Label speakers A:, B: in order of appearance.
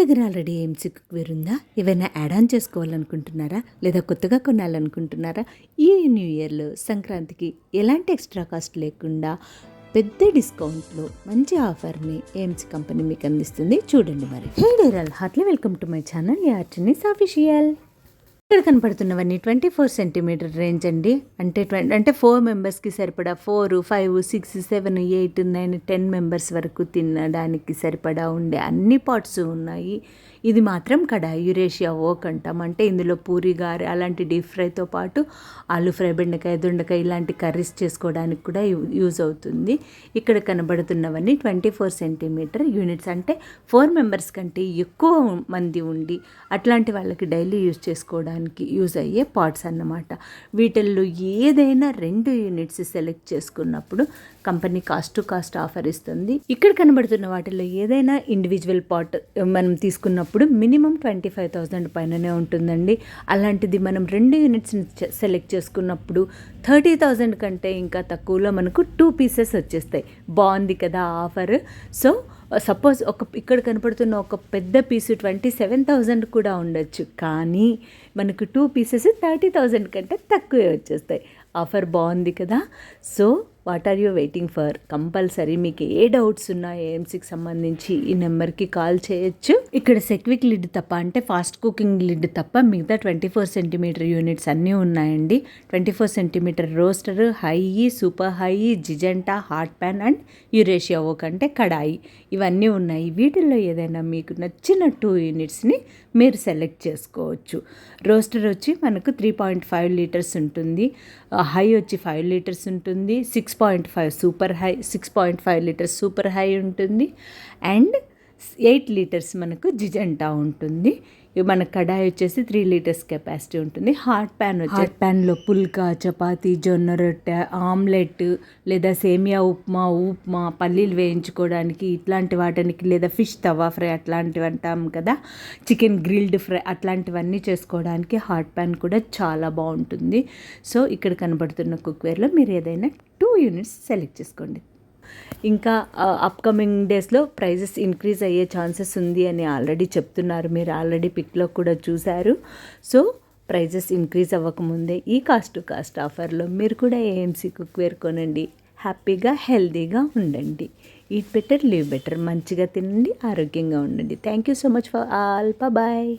A: దగ్గర already AMC cookware ఉందా? ఏవైనా యాడ్ ఆన్ చేసుకోవాలనుకుంటున్నారా? లేదా కొత్తగా కొనాలనుకుంటున్నారా? ఈ న్యూ ఇయర్లో సంక్రాంతికి ఎలాంటి ఎక్స్ట్రా కాస్ట్ లేకుండా పెద్ద డిస్కౌంట్లో మంచి ఆఫర్ని ఏఎంసీ కంపెనీ మీకు అందిస్తుంది. చూడండి మరి. Hey there all, heartly welcome to my channel యార్చినీస్ ఆఫీషియల్. ఇక్కడ కనపడుతున్నవన్నీ 24 సెంటీమీటర్ రేంజ్ అండి. అంటే 4 మెంబర్స్కి సరిపడా 4, 5, 6, 7, 8, 9, 10 మెంబర్స్ వరకు తినడానికి సరిపడా ఉండే అన్ని పాట్స్ ఉన్నాయి. ఇది మాత్రం కడాయి యురేషియా ఓక్ అంటాం. అంటే ఇందులో పూరి గారె అలాంటి డీప్ ఫ్రైతో పాటు ఆలు ఫ్రై, బెండకాయ, దొండకాయ ఇలాంటి కర్రీస్ చేసుకోవడానికి కూడా యూజ్ అవుతుంది. ఇక్కడ కనబడుతున్నవన్నీ 24 సెంటీమీటర్ యూనిట్స్. అంటే 4 మెంబర్స్ కంటే ఎక్కువ మంది ఉండి అట్లాంటి వాళ్ళకి డైలీ యూజ్ చేసుకోవడానికి యూజ్ అయ్యే పాట్స్ అన్నమాట. వీటిల్లో ఏదైనా 2 యూనిట్స్ సెలెక్ట్ చేసుకున్నప్పుడు company cost to cost offer ఇస్తుంది. ఇక్కడ కనబడుతున్న వాటిల్లో ఏదైనా ఇండివిజువల్ పాట్ మనం తీసుకున్నప్పుడు మినిమం 25,000 పైననే ఉంటుందండి. అలాంటిది మనం 2 యూనిట్స్ని సెలెక్ట్ చేసుకున్నప్పుడు 30,000 కంటే ఇంకా తక్కువలో మనకు 2 పీసెస్ వచ్చేస్తాయి. బాగుంది కదా ఆఫర్. సో సపోజ్ ఇక్కడ కనపడుతున్న ఒక పెద్ద పీసు 27,000 కూడా ఉండొచ్చు, కానీ మనకు 2 పీసెస్ 30,000 కంటే తక్కువే వచ్చేస్తాయి. ఆఫర్ బాగుంది కదా. So what are you waiting for? Compulsory మీకు ఏ డౌట్స్ ఉన్నా ఏఎంసీకి సంబంధించి ఈ నెంబర్కి కాల్ చేయొచ్చు. ఇక్కడ సెక్విక్ లిడ్ తప్ప, అంటే ఫాస్ట్ కుకింగ్ లిడ్ తప్ప మిగతా 24 సెంటీమీటర్ యూనిట్స్ అన్నీ ఉన్నాయండి. 24 centimetre roaster, high, super high, జిజెంటా, hot pan and Eurasia wok అంటే కడాయి, ఇవన్నీ ఉన్నాయి. వీటిల్లో ఏదైనా మీకు నచ్చిన 2 యూనిట్స్ని మీరు సెలెక్ట్ చేసుకోవచ్చు. రోస్టర్ వచ్చి మనకు 3.5 లీటర్స్ ఉంటుంది, హై వచ్చి 5 లీటర్స్ ఉంటుంది, 6.5 super high, 6.5 litres super high ఉంటుంది, అండ్ 8 లీటర్స్ మనకు జిజెంటా ఉంటుంది. మన కడాయి వచ్చేసి 3 లీటర్స్ కెపాసిటీ ఉంటుంది. హాట్ ప్యాన్లో పుల్కా, చపాతీ, జొన్న రొట్టె, ఆమ్లెట్ లేదా సేమియా ఉప్మా, పల్లీలు వేయించుకోవడానికి ఇట్లాంటి వాటికి, లేదా ఫిష్ తవా ఫ్రై అట్లాంటివి అంటాం కదా, చికెన్ గ్రిల్డ్ ఫ్రై అట్లాంటివన్నీ చేసుకోవడానికి హాట్ ప్యాన్ కూడా చాలా బాగుంటుంది. సో ఇక్కడ కనబడుతున్న కుక్వేర్లో మీరు ఏదైనా 2 యూనిట్స్ సెలెక్ట్ చేసుకోండి. ఇంకా అప్కమింగ్ డేస్లో ప్రైజెస్ ఇంక్రీజ్ అయ్యే ఛాన్సెస్ ఉంది అని ఆల్రెడీ చెప్తున్నారు. మీరు ఆల్రెడీ పిక్లో కూడా చూశారు. సో ప్రైజెస్ ఇంక్రీజ్ అవ్వకముందే ఈ కాస్ట్ టు కాస్ట్ ఆఫర్లో మీరు కూడా ఏఎంసీ కుక్వేర్ కొనండి. హ్యాపీగా హెల్తీగా ఉండండి. Eat better live better. మంచిగా తినండి, ఆరోగ్యంగా ఉండండి. Thank you so much for all. Bye.